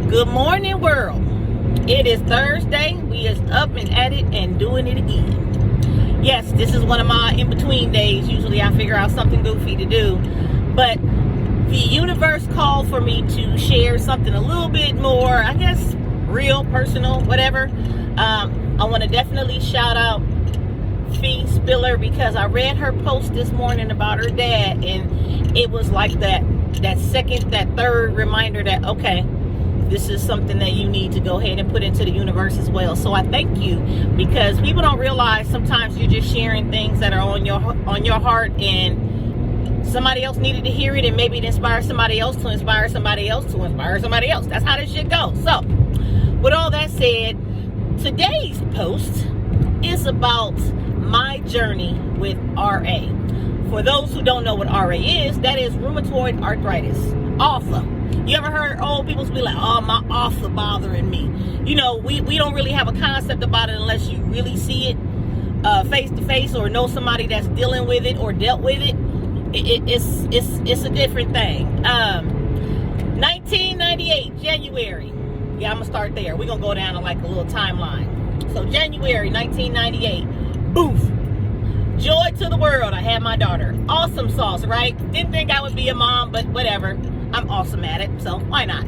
Good morning, world. It is Thursday. We is up and at it and doing it again. Yes, this is one of my in-between days. Usually I figure out something goofy to do. But the universe called for me to share something a little bit more, I guess, real, personal, whatever. I want to definitely shout out Fee Spiller because I read her post this morning about her dad, and it was like that second, that third reminder that, okay, this is something that you need to go ahead and put into the universe as well. So I thank you, because people don't realize sometimes you're just sharing things that are on your heart, and somebody else needed to hear it, and maybe it inspires somebody else to inspire somebody else to inspire somebody else. That's how this shit goes. So with all that said, today's post is about my journey with RA. For those who don't know what RA is, that is rheumatoid arthritis, ARTHA. You ever heard old people be like, oh, my ARTHA bothering me? You know, we don't really have a concept about it unless you really see it face to face, or know somebody that's dealing with it or dealt with it. It's a different thing. 1998, January. Yeah, I'm gonna start there. We're gonna go down to like a little timeline. So January 1998, boof. Joy to the world, I had my daughter. Awesome sauce, right? Didn't think I would be a mom, but whatever. I'm awesome at it, so why not?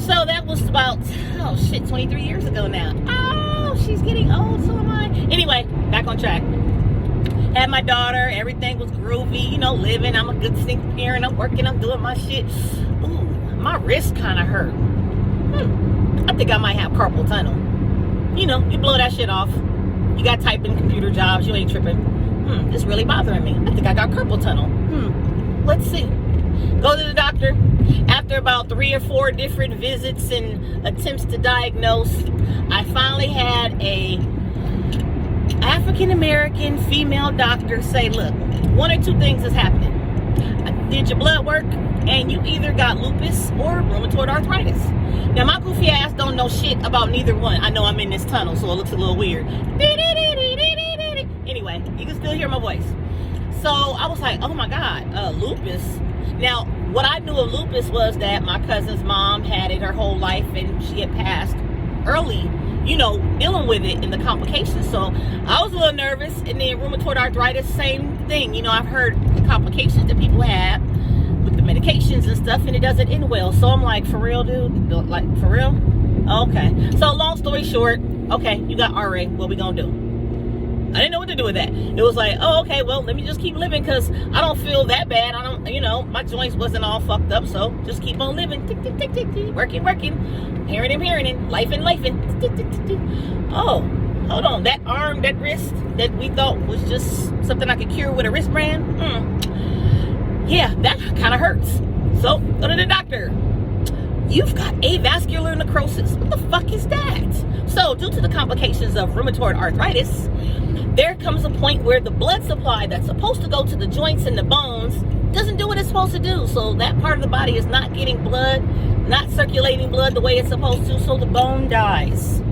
So that was about, 23 years ago now. Oh, she's getting old, so am I. Anyway, back on track. Had my daughter, everything was groovy, living. I'm a good single parent, I'm working, I'm doing my shit. Ooh, my wrist kind of hurt. I think I might have carpal tunnel. You blow that shit off. You got typing computer jobs, you ain't tripping. This really bothering me. I think I got carpal tunnel. Let's see. Go to the doctor. After about 3 or 4 different visits and attempts to diagnose, I finally had a African-American female doctor say, look, 1 or 2 things is happening. I did your blood work, and you either got lupus or rheumatoid arthritis. Now, my goofy ass don't know shit about neither one. I know I'm in this tunnel, so it looks a little weird. Anyway, you can still hear my voice. So I was like, oh my God, lupus. Now, what I knew of lupus was that my cousin's mom had it her whole life, and she had passed early, dealing with it and the complications. So I was a little nervous. And then rheumatoid arthritis, same thing. I've heard the complications that people have with the medications and stuff, and it doesn't end well. So I'm like, for real, dude? Like, for real? Okay. So long story short, okay, you got RA. What we gonna do? I didn't know what to do with that. It was like, oh, okay, well, let me just keep living, because I don't feel that bad. I don't, my joints wasn't all fucked up, so just keep on living. Tick, tick, tick, tick, tick. Working. Parenting. Lifing. Tick, tick, tick, tick. Oh, hold on. That arm, that wrist that we thought was just something I could cure with a wristband. Yeah, that kind of hurts. So, go to the doctor. You've got avascular necrosis. What the fuck is that? So, due to the complications of rheumatoid arthritis, there comes a point where the blood supply that's supposed to go to the joints and the bones doesn't do what it's supposed to do. So that part of the body is not getting blood, not circulating blood the way it's supposed to, so the bone dies.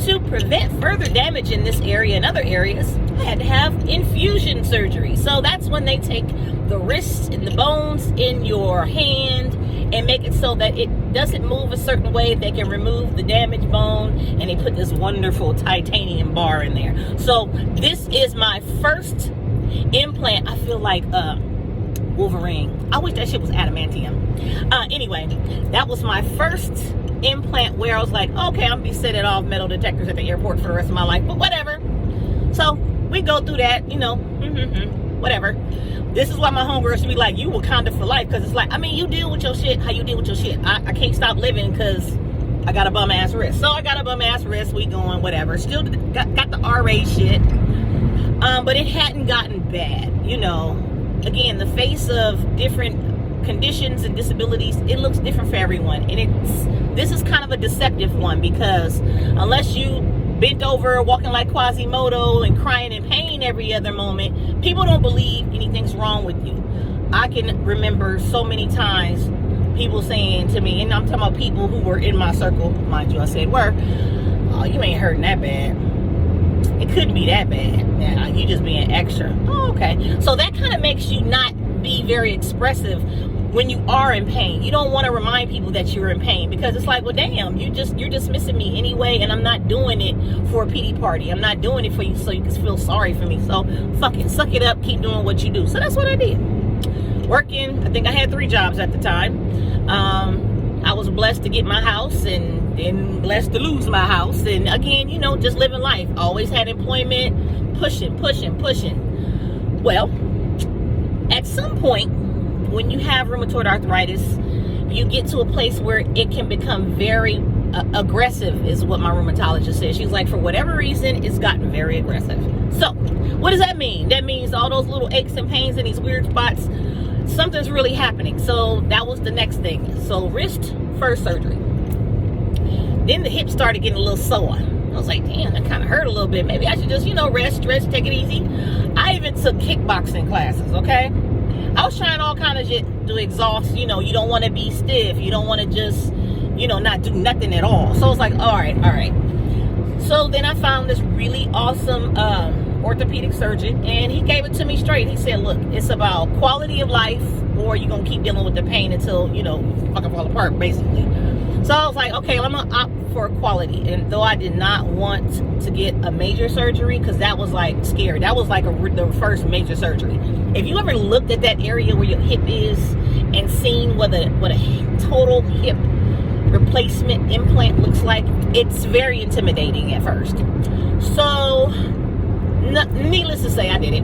To prevent further damage in this area and other areas, I had to have infusion surgery. So that's when they take the wrists and the bones in your hand and make it so that it doesn't move a certain way. They can remove the damaged bone, and they put this wonderful titanium bar in there. So this is my first implant. I feel like Wolverine. I wish that shit was adamantium. Anyway, that was my first implant where I was like, okay, I'm gonna be setting off metal detectors at the airport for the rest of my life, but whatever. So we go through that, whatever. This is why my homegirl should be like, you Wakanda for life, because it's like, you deal with your shit how you deal with your shit. I can't stop living because I got a bum ass wrist. So I got a bum ass wrist, we going, whatever. Still got the RA shit. But it hadn't gotten bad, Again, the face of different conditions and disabilities, it looks different for everyone. And this is kind of a deceptive one, because unless you bent over walking like Quasimodo and crying in pain every other moment, people don't believe anything's wrong with you. I can remember so many times people saying to me, and I'm talking about people who were in my circle, mind you, I said were, oh, you ain't hurting that bad. It couldn't be that bad. Yeah, you just being extra. Oh, okay. So that kind of makes you not be very expressive when you are in pain. You don't want to remind people that you're in pain, because it's like, well, damn, you're dismissing me anyway, and I'm not doing it for a pity party. I'm not doing it for you so you can feel sorry for me. So fuck it, suck it up, keep doing what you do. So that's what I did. Working, I think I had 3 jobs at the time. I was blessed to get my house, and then blessed to lose my house. And again, you know, just living life. Always had employment, pushing. Well, at some point, when you have rheumatoid arthritis, you get to a place where it can become very aggressive, is what my rheumatologist said. She's like, for whatever reason, it's gotten very aggressive. So what does that mean? That means all those little aches and pains and these weird spots, something's really happening. So that was the next thing. So wrist first surgery. Then the hip started getting a little sore. I was like, damn, that kind of hurt a little bit. Maybe I should just, you know, rest, stretch, take it easy. I even took kickboxing classes, okay? I was trying all kind of shit to exhaust. You know, you don't want to be stiff. You don't want to just, you know, not do nothing at all. So I was like, all right. So then I found this really awesome orthopedic surgeon, and he gave it to me straight. He said, look, it's about quality of life, or you're going to keep dealing with the pain until, you know, fucking fall apart, basically. So I was like, okay, I'm going to opt for quality. And though I did not want to get a major surgery, because that was like scary. That was like the first major surgery. If you ever looked at that area where your hip is and seen what a total hip replacement implant looks like, it's very intimidating at first. So needless to say, I did it.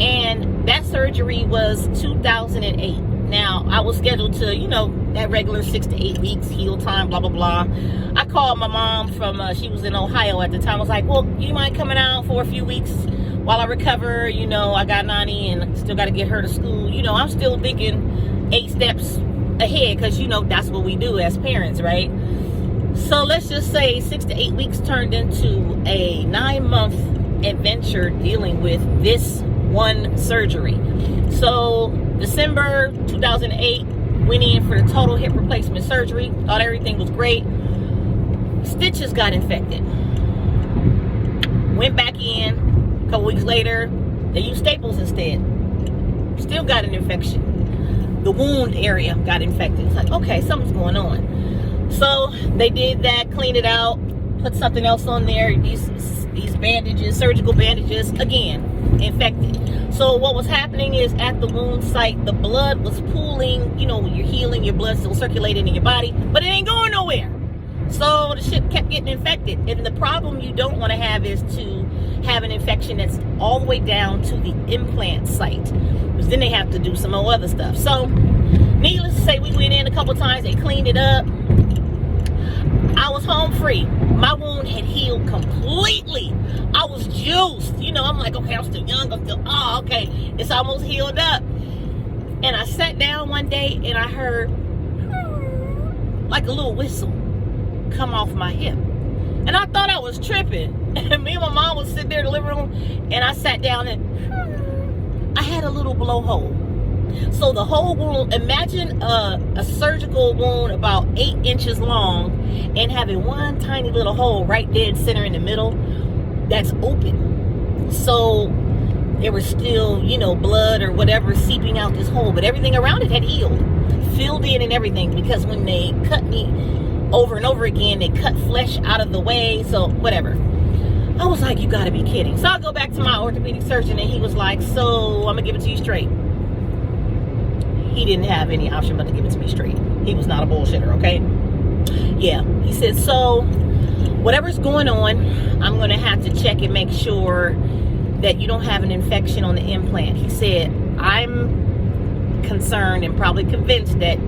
And that surgery was 2008. Now, I was scheduled to, you know, that regular 6 to 8 weeks, heal time, blah, blah, blah. I called my mom from, she was in Ohio at the time. I was like, well, you mind coming out for a few weeks while I recover? You know, I got Nani and still got to get her to school. You know, I'm still thinking 8 steps ahead, because, you know, that's what we do as parents, right? So let's just say 6 to 8 weeks turned into a 9-month adventure dealing with this one surgery. So December 2008, went in for the total hip replacement surgery. Thought everything was great. Stitches got infected. Went back in. A couple weeks later, they used staples instead. Still got an infection. The wound area got infected. It's like, okay, something's going on. So they did that, cleaned it out, put something else on there. These bandages, surgical bandages, again, infected. So what was happening is, at the wound site, the blood was pooling. You know, when you're healing, your blood's still circulating in your body, but it ain't going nowhere. So the shit kept getting infected. And the problem you don't want to have is to have an infection that's all the way down to the implant site, because then they have to do some more other stuff. So needless to say, we went in a couple times, they cleaned it up. I was home free. My wound had healed completely. I was juiced. You know, I'm like, okay, I'm still young. Okay, it's almost healed up. And I sat down one day and I heard like a little whistle come off my hip. And I thought I was tripping. And me and my mom was sitting there in the living room, and I sat down and I had a little blowhole. So the whole wound, imagine a surgical wound about 8 inches long and having one tiny little hole right dead center in the middle that's open. So there was still, you know, blood or whatever seeping out this hole, but everything around it had healed, filled in and everything, because when they cut me over and over again, they cut flesh out of the way, so whatever. I was like, you gotta be kidding. So I go back to my orthopedic surgeon, and he was like, so I'm gonna give it to you straight. He didn't have any option but to give it to me straight. He was not a bullshitter, okay? Yeah, he said, so whatever's going on, I'm gonna have to check and make sure that you don't have an infection on the implant. He said, I'm concerned and probably convinced that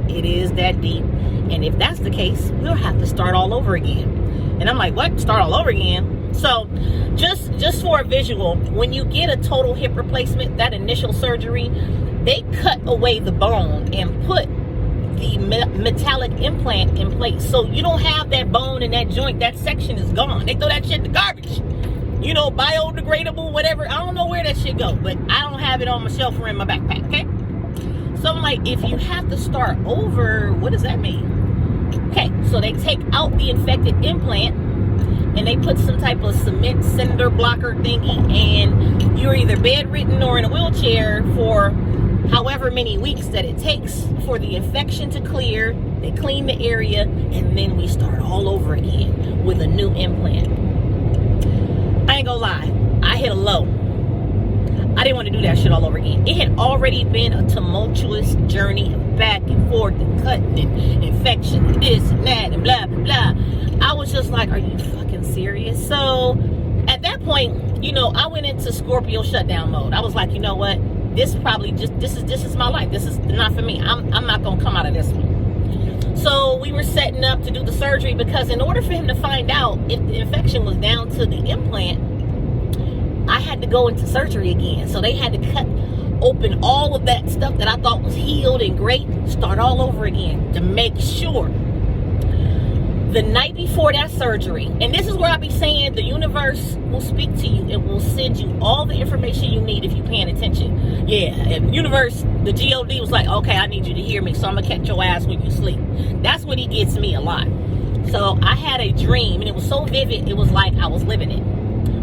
it is that deep, and if that's the case, we'll have to start all over again. And I'm like, what? Start all over again? So just for a visual, when you get a total hip replacement, that initial surgery, they cut away the bone and put the metallic implant in place. So you don't have that bone in that joint. That section is gone. They throw that shit in the garbage. You know, biodegradable, whatever. I don't know where that shit go, but I don't have it on my shelf or in my backpack, okay? So I'm like, if you have to start over, what does that mean? Okay, so they take out the infected implant and they put some type of cement cinder blocker thingy, and you're either bedridden or in a wheelchair for however many weeks that it takes for the infection to clear. They clean the area, and then we start all over again with a new implant. I ain't gonna lie, I hit a low. I didn't want to do that shit all over again. It had already been a tumultuous journey of back and forth and cutting and infection and this and that and blah, blah, blah. I was just like, are you fucking serious? So at that point, you know, I went into Scorpio shutdown mode. I was like, you know what? This probably just, this is my life. This is not for me. I'm not going to come out of this one. So we were setting up to do the surgery, because in order for him to find out if the infection was down to the implant, I had to go into surgery again. So they had to cut open all of that stuff that I thought was healed and great, start all over again to make sure. The night before that surgery, and this is where I be saying the universe will speak to you and will send you all the information you need if you're paying attention. Yeah, and universe, the God was like, okay, I need you to hear me, so I'm gonna catch your ass when you sleep. That's what he gets me a lot. So I had a dream, and it was so vivid, it was like I was living it.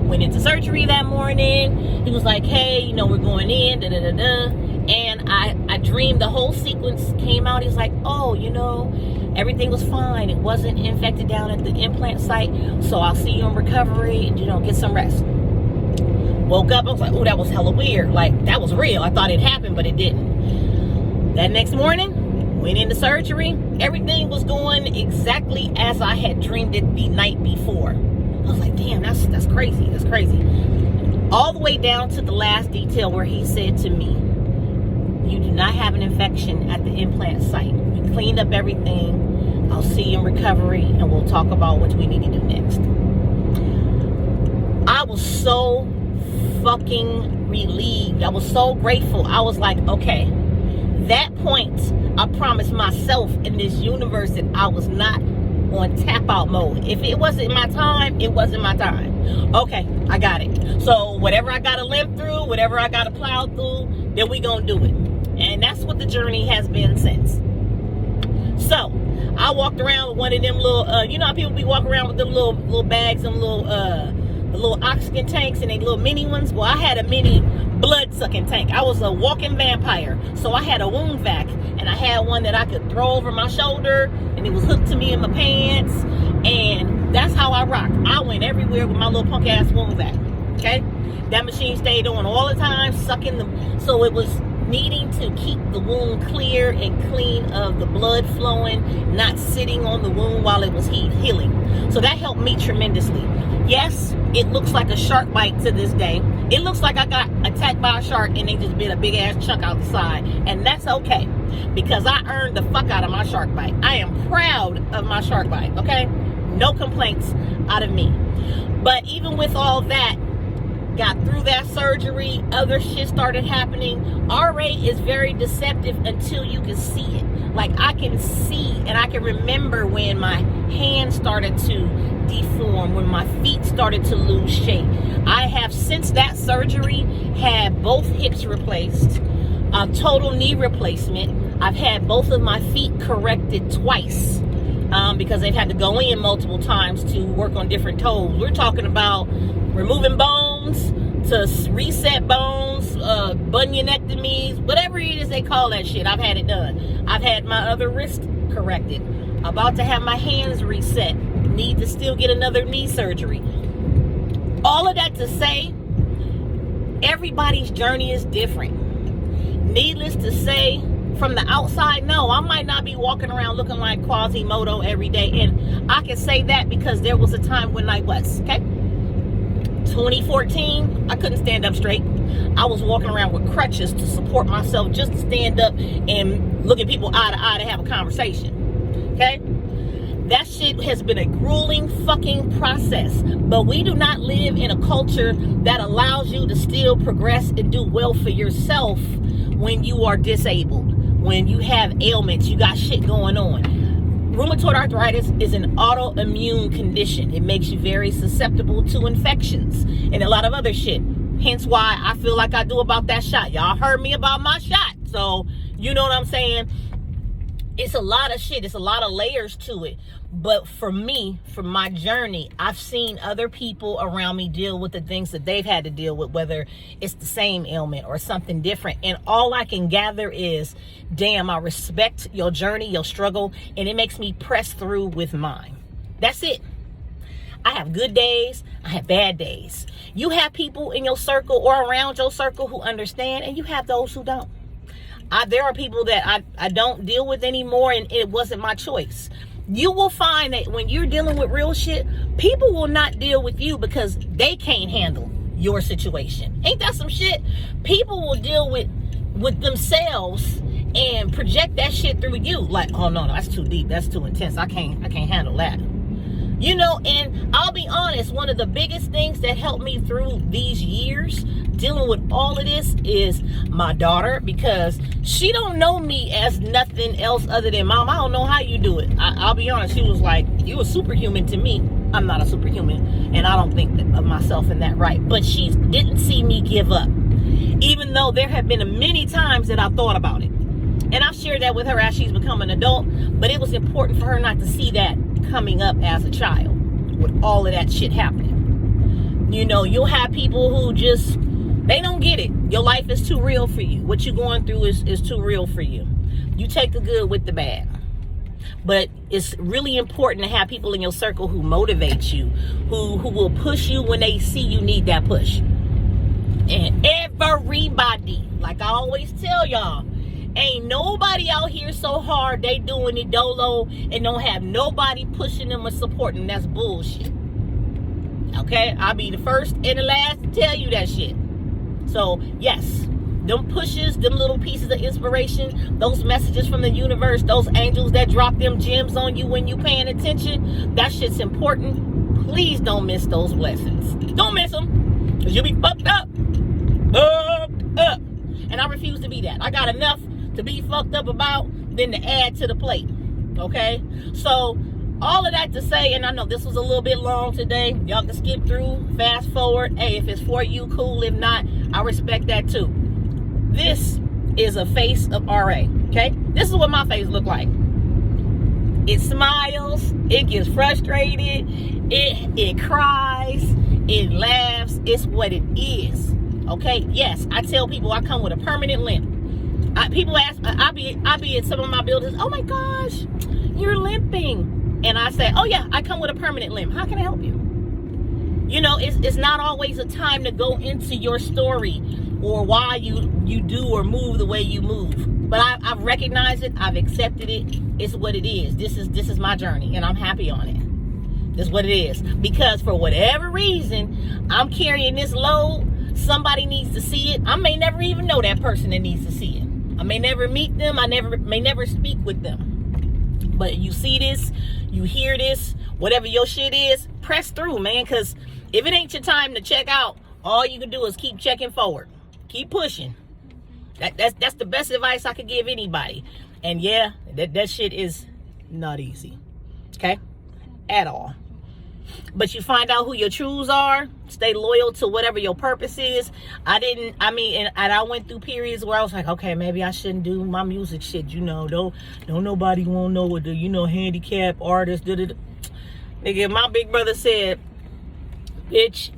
Went into surgery that morning. He was like, hey, you know, we're going in, da da da da. And I dreamed the whole sequence came out. He's like, oh, you know, everything was fine. It wasn't infected down at the implant site. So I'll see you in recovery and, you know, get some rest. Woke up, I was like, oh, that was hella weird. Like, that was real. I thought it happened, but it didn't. That next morning, went into surgery. Everything was going exactly as I had dreamed it the night before. I was like, damn, that's crazy. That's crazy. All the way down to the last detail where he said to me, you do not have an infection at the implant site. We cleaned up everything. I'll see you in recovery, and we'll talk about what we need to do next. I was so fucking relieved. I was so grateful. I was like, okay, that point, I promised myself in this universe that I was not on tap out mode. If it wasn't my time, it wasn't my time. Okay, I got it. So whatever I gotta limp through, whatever I gotta plow through, then we gonna do it. And that's what the journey has been since. So I walked around with one of them little, you know how people be walking around with them little bags and little oxygen tanks and they little mini ones? Well, I had a mini blood sucking tank. I was a walking vampire. So I had a wound vac, and I had one that I could throw over my shoulder, and it was hooked to me in my pants, and that's how I rocked. I went everywhere with my little punk ass wound vac. Okay, that machine stayed on all the time, sucking them. So it was needing to keep the wound clear and clean of the blood flowing, not sitting on the wound while it was healing. So that helped me tremendously. Yes, it looks like a shark bite to this day. It looks like I got attacked by a shark and they just bit a big ass chunk out the side. And that's okay, because I earned the fuck out of my shark bite. I am proud of my shark bite, okay? No complaints out of me. But even with all that, got through that surgery, other shit started happening. RA is very deceptive until you can see it. Like, I can see and I can remember when my hands started to deform, when my feet started to lose shape. I have, since that surgery, had both hips replaced, a total knee replacement. I've had both of my feet corrected twice, because they've had to go in multiple times to work on different toes. We're talking about removing bones, to reset bones, bunionectomies, whatever it is they call that shit. I've had it done. I've had my other wrist corrected. About to have my hands reset. Need to still get another knee surgery. All of that to say, everybody's journey is different. Needless to say, from the outside, no, I might not be walking around looking like Quasimodo every day. And I can say that because there was a time when I was, okay? 2014, I couldn't stand up straight. I was walking around with crutches to support myself, just to stand up and look at people eye to eye to have a conversation. Okay? That shit has been a grueling fucking process. But we do not live in a culture that allows you to still progress and do well for yourself when you are disabled, when you have ailments, you got shit going on. Rheumatoid arthritis is an autoimmune condition. It makes you very susceptible to infections and a lot of other shit. Hence why I feel like I do about that shot. Y'all heard me about my shot. So, you know what I'm saying? It's a lot of shit. It's a lot of layers to it. But for me, for my journey, I've seen other people around me deal with the things that they've had to deal with, whether it's the same ailment or something different. And all I can gather is, damn, I respect your journey, your struggle, and it makes me press through with mine. That's it. I have good days. I have bad days. You have people in your circle or around your circle who understand, and you have those who don't. There are people that I don't deal with anymore, and it wasn't my choice. You will find that when you're dealing with real shit, people will not deal with you because they can't handle your situation. Ain't that some shit? People will deal with themselves and project that shit through you. Like, oh no, that's too deep. That's too intense. I can't handle that. You know, and I'll be honest, one of the biggest things that helped me through these years dealing with all of this is my daughter, because she don't know me as nothing else other than mom. I don't know how you do it. I'll be honest, she was like, you a superhuman to me. I'm not a superhuman, and I don't think of myself in that right. But she didn't see me give up, even though there have been many times that I thought about it. And I've shared that with her as she's become an adult, but it was important for her not to see that coming up as a child with all of that shit happening. You know, you'll have people who just, they don't get it. Your life is too real for you. What you're going through is too real for you. You take the good with the bad. But it's really important to have people in your circle who motivate you, who will push you when they see you need that push. And everybody, like I always tell y'all, ain't nobody out here so hard they doing it dolo and don't have nobody pushing them or supporting them. That's bullshit. Okay? I'll be the first and the last to tell you that shit. So, yes, them pushes, them little pieces of inspiration, those messages from the universe, those angels that drop them gems on you when you paying attention, that shit's important. Please don't miss those blessings. Don't miss them, because you'll be fucked up. Fucked up. And I refuse to be that. I got enough to be fucked up about than to add to the plate. Okay? So, all of that to say, and I know this was a little bit long today. Y'all can skip through, fast forward. Hey, if it's for you, cool. If not, I respect that too. This is a face of RA. Okay? This is what my face look like. It smiles. It gets frustrated. It cries. It laughs. It's what it is. Okay? Yes, I tell people I come with a permanent limp. People ask, I be at some of my buildings, oh my gosh, you're limping. And I say, oh yeah, I come with a permanent limp. How can I help you? You know, it's not always a time to go into your story or why you do or move the way you move. But I've recognized it. I've accepted it. It's what it is. This is my journey, and I'm happy on it. That's what it is. Because for whatever reason, I'm carrying this load. Somebody needs to see it. I may never even know that person that needs to see it. I may never meet them. I may never speak with them. But you see this, you hear this, whatever your shit is, press through, man. Because if it ain't your time to check out, all you can do is keep checking forward. Keep pushing. That's the best advice I could give anybody. And yeah, that shit is not easy. Okay? At all. But you find out who your truths are. Stay loyal to whatever your purpose is. And I went through periods where I was like, okay, maybe I shouldn't do my music shit. You know, don't nobody won't know what the, handicap artist did. Nigga, my big brother said, bitch,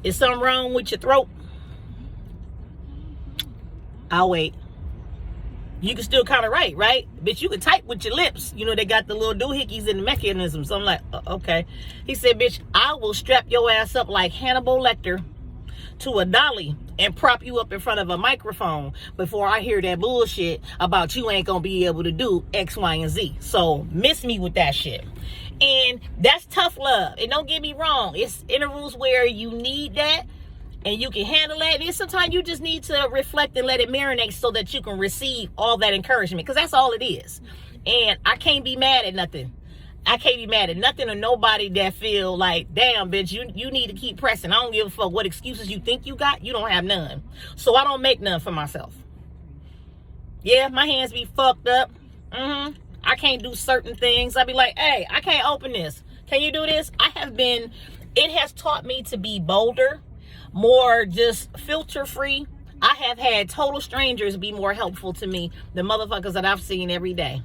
is something wrong with your throat? I'll wait. You can still kind of write, right? Bitch, you can type with your lips. You know, they got the little doohickeys and the mechanisms. So I'm like, okay. He said, bitch, I will strap your ass up like Hannibal Lecter to a dolly and prop you up in front of a microphone before I hear that bullshit about you ain't gonna be able to do X, Y, and Z. So miss me with that shit. And that's tough love. And don't get me wrong. It's intervals where you need that. And you can handle that. And sometimes you just need to reflect and let it marinate so that you can receive all that encouragement. Because that's all it is. And I can't be mad at nothing. I can't be mad at nothing or nobody that feel like, damn, bitch, you need to keep pressing. I don't give a fuck what excuses you think you got. You don't have none. So I don't make none for myself. Yeah, my hands be fucked up. I can't do certain things. I be like, hey, I can't open this. Can you do this? It has taught me to be bolder, more just filter free. I have had total strangers be more helpful to me than motherfuckers that I've seen every day.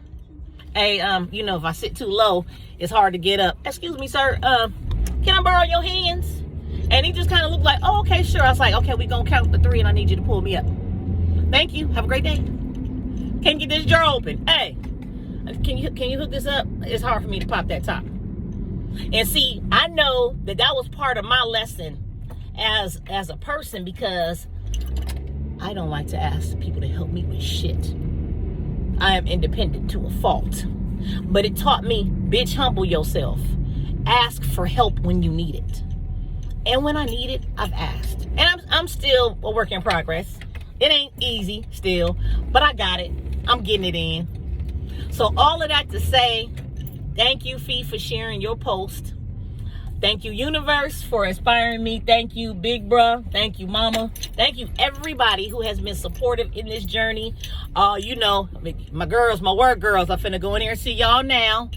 Hey, you know, if I sit too low, it's hard to get up. Excuse me, sir. Can I borrow your hands? And he just kind of looked like, oh, okay, sure. I was like, okay, we gonna count to 3 and I need you to pull me up. Thank you. Have a great day. Can you get this jar open? Hey, can you hook this up? It's hard for me to pop that top. And see, I know that was part of my lesson as a person, because I don't like to ask people to help me with shit. I am independent to a fault. But it taught me, bitch, humble yourself. Ask for help when you need it. And when I need it, I've asked. And I'm still a work in progress. It ain't easy still, but I got it. I'm getting it in. So all of that to say, thank you, Fee, for sharing your post. Thank you, universe, for inspiring me. Thank you, big bruh. Thank you, mama. Thank you, everybody who has been supportive in this journey. You know, my girls, my word girls. I'm finna go in there and see y'all now.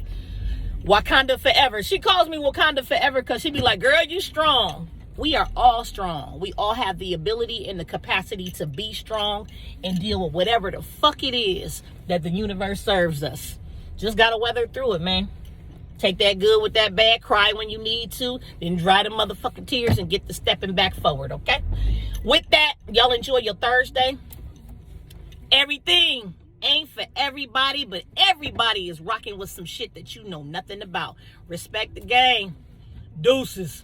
Wakanda forever. She calls me Wakanda forever because she be like, girl, you strong. We are all strong. We all have the ability and the capacity to be strong and deal with whatever the fuck it is that the universe serves us. Just gotta weather through it, man. Take that good with that bad. Cry when you need to. Then dry the motherfucking tears and get the stepping back forward, okay? With that, y'all enjoy your Thursday. Everything ain't for everybody, but everybody is rocking with some shit that you know nothing about. Respect the game. Deuces.